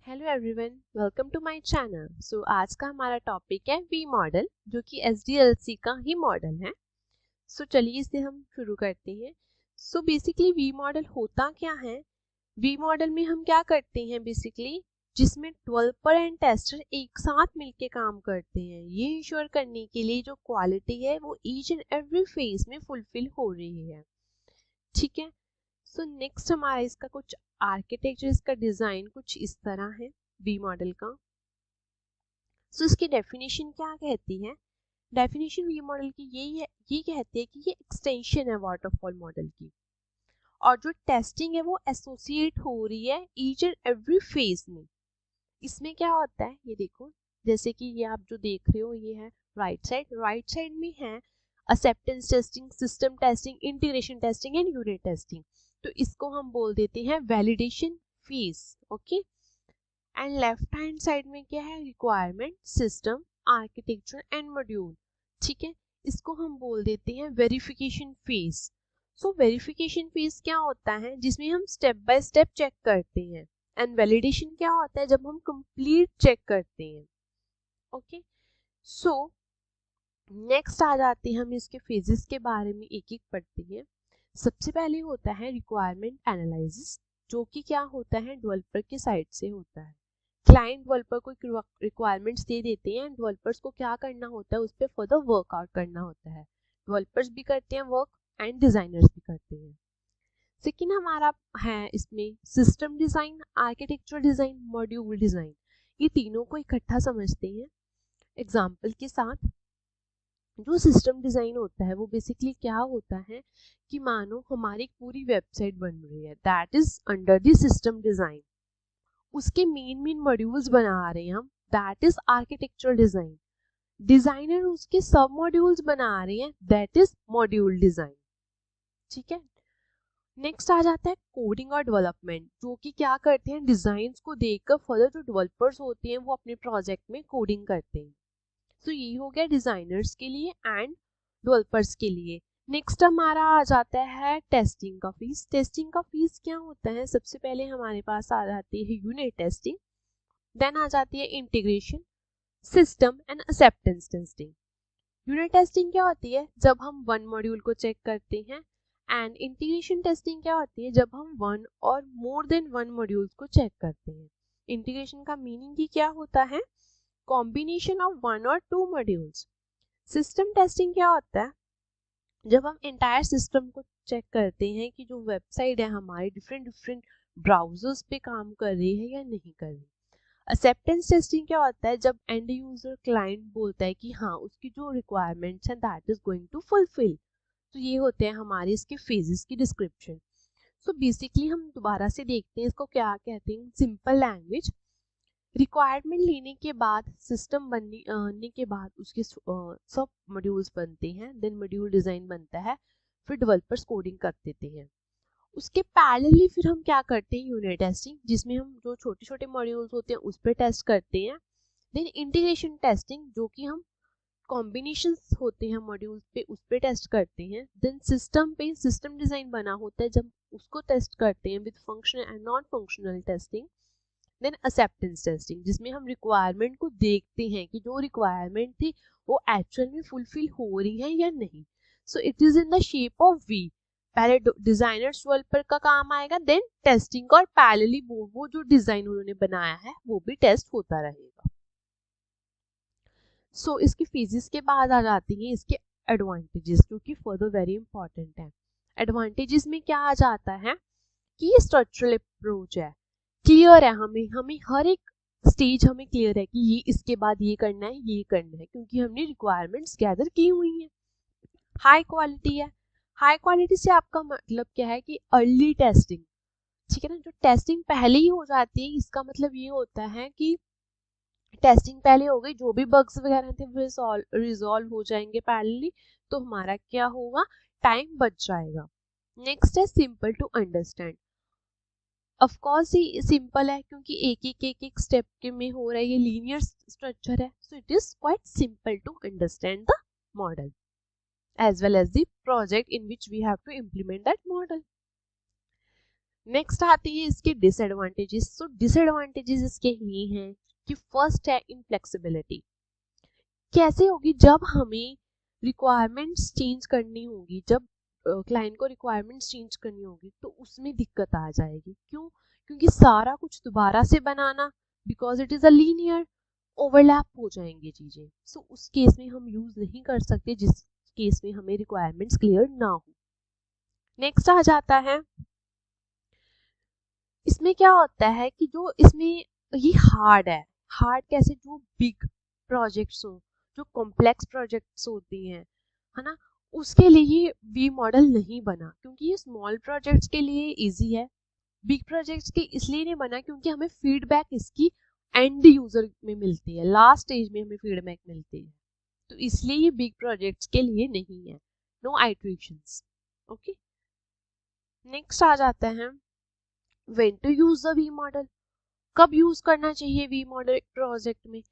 Hello everyone, welcome to my channel. आज का हमारा टॉपिक है वी मॉडल, जो कि एसडीएलसी का ही मॉडल है। चलिए इसे हम शुरू करते हैं। बेसिकली वी मॉडल होता क्या है? वी मॉडल में हम क्या करते हैं बेसिकली, जिसमें डेवलपर एंड टेस्टर एक साथ मिलके काम करते हैं, ये इंश्योर करने के लिए जो क्वालिटी है वो ईच एंड एवरी फेज में फुलफिल हो रही है। ठीक है। नेक्स्ट हमारा इसका कुछ आर्किटेक्चर, इसका डिजाइन कुछ इस तरह है वी मॉडल का। इसकी डेफिनेशन क्या कहती है? डेफिनेशन वी मॉडल की ये कहती है कि ये एक्सटेंशन है वाटरफॉल मॉडल की, और जो टेस्टिंग है वो एसोसिएट हो रही है ईच एंड एवरी फेज में। इसमें क्या होता है ये देखो, जैसे कि ये आप जो देख रहे हो ये है राइट साइड में है acceptance testing, system testing, integration testing and unit testing. तो इसको हम बोल देते हैं validation phase. Okay. And left hand side में क्या है? Requirement, system, architecture and module. ठीक है। इसको हम बोल देते हैं वेरिफिकेशन फेज। वेरिफिकेशन फेज क्या होता है? जिसमें हम स्टेप बाय स्टेप चेक करते हैं। एंड वैलिडेशन क्या होता है? जब हम कंप्लीट चेक करते हैं। ओके। नेक्स्ट आ जाते हैं हम इसके फेजेस के बारे में एक एक पढ़ते हैं। सबसे पहले होता है रिक्वायरमेंट एनालिसिस, जो कि क्या होता है? डेवलपर के साइड से होता है। क्लाइंट डेवलपर को रिक्वायरमेंट्स दे देते हैं, डेवलपर्स को क्या करना होता है? उस पर फर्दर वर्कआउट करना होता है। डेवलपर्स भी करते हैं वर्क एंड डिजाइनर्स भी करते हैं। सेकेंड हमारा है इसमें system design, architecture design, module design. ये तीनों को इकट्ठा समझते हैं एग्जाम्पल के साथ। जो सिस्टम डिजाइन होता है वो बेसिकली क्या होता है कि मानो हमारी पूरी वेबसाइट बन रही है, that is under the system design. उसके मेन मॉड्यूल्स बना रहे हैं हम, that is architectural design. Designer उसके सब मॉड्यूल्स बना रहे हैं, दैट इज मॉड्यूल डिजाइन। ठीक है। नेक्स्ट आ जाता है कोडिंग और डेवलपमेंट, जो कि क्या करते हैं? डिजाइन्स को देखकर फर्दर जो डेवलपर्स होते हैं वो अपने प्रोजेक्ट में कोडिंग करते हैं। ये हो गया डिजाइनर्स के लिए एंड डेवलपर्स के लिए। नेक्स्ट हमारा आ जाता है टेस्टिंग का फीस। टेस्टिंग का फीस क्या होता है? सबसे पहले हमारे पास आ जाती है यूनिट टेस्टिंग, देन आ जाती है integration, system and acceptance testing. Unit testing क्या होती है? जब हम वन मॉड्यूल को चेक करते हैं। एंड इंटीग्रेशन टेस्टिंग क्या होती है? जब हम वन और मोर देन वन मॉड्यूल्स को चेक करते हैं। इंटीग्रेशन का मीनिंग ही क्या होता है? कॉम्बिनेशन ऑफ वन और टू मॉड्यूल्स। सिस्टम टेस्टिंग क्या होता है? जब हम एंटायर सिस्टम को चेक करते हैं कि जो वेबसाइट है हमारी डिफरेंट ब्राउजर्स पे काम कर रही है या नहीं कर रही। एक्सेप्टेंस टेस्टिंग क्या होता है? जब एंड यूजर क्लाइंट बोलता है कि हाँ उसकी जो रिक्वायरमेंट्स हैं that is going to fulfil. ये होते हैं हमारे इसके फेजेस की डिस्क्रिप्शन। बेसिकली हम दोबारा से देखते हैं इसको क्या कहते हैं। सिंपल लैंग्वेज, रिक्वायरमेंट लेने के बाद, सिस्टम बनने के बाद उसके सब मॉड्यूल्स बनते हैं, देन मॉड्यूल डिजाइन बनता है, फिर डेवलपर्स कोडिंग कर देते हैं। उसके पैरेलली फिर हम क्या करते हैं? यूनिट टेस्टिंग, जिसमें हम जो छोटे छोटे मॉड्यूल्स होते हैं उस पर टेस्ट करते हैं। देन इंटीग्रेशन टेस्टिंग, जो कि हम कॉम्बिनेशंस होते हैं मॉड्यूल्स पे उस पे टेस्ट करते हैं। देन सिस्टम पे सिस्टम डिजाइन बना होता है, जब उसको टेस्ट करते हैं with functional and non functional testing. Then acceptance testing, जिसमें हम रिक्वायरमेंट को देखते हैं कि जो रिक्वायरमेंट थी वो एक्चुअल में फुलफिल हो रही है या नहीं। It is in the shape of V. पहले डिजाइनर डेवलपर का काम आएगा, देन टेस्टिंग, और पैरेलली वो जो डिजाइन उन्होंने बनाया है वो भी टेस्ट होता रहेगा। इसके फेजेस के बाद आ जाती हैं इसके एडवांटेजेस, जो कि फर्दर वेरी इंपॉर्टेंट है। एडवांटेजेस में क्या आ जाता है कि ये स्ट्रक्चरल अप्रोच है, क्लियर है, हमें हर एक स्टेज हमें क्लियर है कि ये इसके बाद ये करना है, ये करना है, क्योंकि हमने रिक्वायरमेंट्स गैदर की हुई हैं। हाई क्वालिटी है। हाई क्वालिटी से आपका मतलब क्या है कि अर्ली टेस्टिंग। ठीक है ना, जो टेस्टिंग पहले ही हो जाती है, इसका मतलब ये होता है कि टेस्टिंग पहले हो गई, जो भी बग्स वगैरह थे वो रिजॉल्व हो जाएंगे पहले, तो हमारा क्या होगा? टाइम बच जाएगा। नेक्स्ट है simple to understand. Of course ये सिंपल है क्योंकि एक स्टेप के में हो रहा है, ये लीनियर स्ट्रक्चर है, so it is quite simple to understand the model as well as the project in which we have to implement that model. Next आती है इसके डिसएडवांटेजेस। सो डिसएडवांटेजेस इसके ये हैं कि फर्स्ट है इनफ्लेक्सिबिलिटी। कैसे होगी, जब हमें रिक्वायरमेंट्स चेंज करनी होगी, जब क्लाइंट को रिक्वायरमेंट्स चेंज करनी होगी तो उसमें दिक्कत आ जाएगी। क्यों? क्योंकि सारा कुछ दोबारा से बनाना, because it is a linear, overlap हो जाएंगे चीज़ें। सो उस केस में हम यूज़ नहीं कर सकते जिस केस में हमें रिक्वायरमेंट्स क्लियर ना हो। नेक्स्ट आ जाता है, इसमें क्या होता है कि जो इसमें ये हार्ड है। हार्ड कैसे? जो बिग प्रोजेक्ट्स हो, जो कॉम्प्लेक्स प्रोजेक्ट्स होती हैं, है ना, उसके लिए वी मॉडल नहीं बना, क्योंकि ये स्मॉल प्रोजेक्ट्स के लिए इजी है। बिग प्रोजेक्ट्स के इसलिए नहीं बना क्योंकि हमें फीडबैक इसकी एंड यूजर में मिलती है, लास्ट स्टेज में हमें फीडबैक मिलती है, तो इसलिए ये बिग प्रोजेक्ट्स के लिए नहीं है। No iterations. ओके, नेक्स्ट आ जाता है when to use the V model. कब यूज करना चाहिए वी मॉडल प्रोजेक्ट में?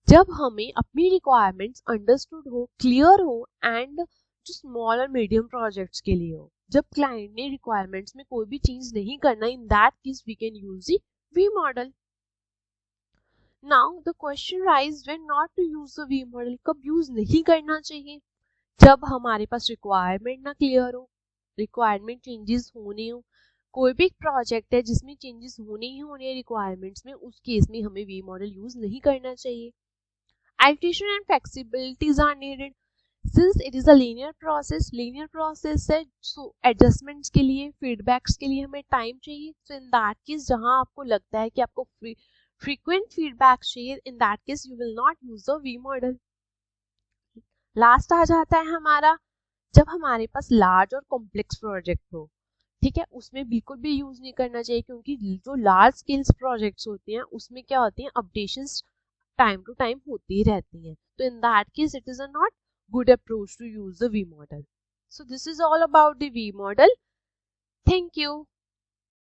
जब हमें अपनी रिक्वायरमेंट्स अंडरस्टूड हो, क्लियर हो, एंड जो स्मॉल और मीडियम प्रोजेक्ट्स के लिए हो। जब क्लाइंट ने रिक्वायरमेंट्स में कोई भी चेंज नहीं करना, in that case we can use the V model. Now the question rise when not to use the V model. कब यूज नहीं करना चाहिए? जब हमारे पास रिक्वायरमेंट ना क्लियर हो, रिक्वायरमेंट चेंजेस होने हो, कोई भी प्रोजेक्ट है जिसमें चेंजेस होने ही होने हैं रिक्वायरमेंट्स में, उस केस में हमें वी मॉडल यूज नहीं करना चाहिए। Iteration and flexibilities are needed since it is a linear process. Linear process है, so adjustments के लिए, feedbacks के लिए हमें time चाहिए। So in that case, जहाँ आपको लगता है कि आपको frequent feedback चाहिए, in that case you will not use the V model. Last आ जाता है हमारा, जब हमारे पास large और complex project हो, ठीक है, उसमें बिल्कुल भी यूज नहीं करना चाहिए, क्योंकि जो लार्ज स्केल्स प्रोजेक्ट्स होते हैं उसमें क्या होती हैं, अपडेशंस टाइम टू टाइम होती रहती हैं। तो in that case it is a not good approach to use the V model. So this is all about the V model. Thank you.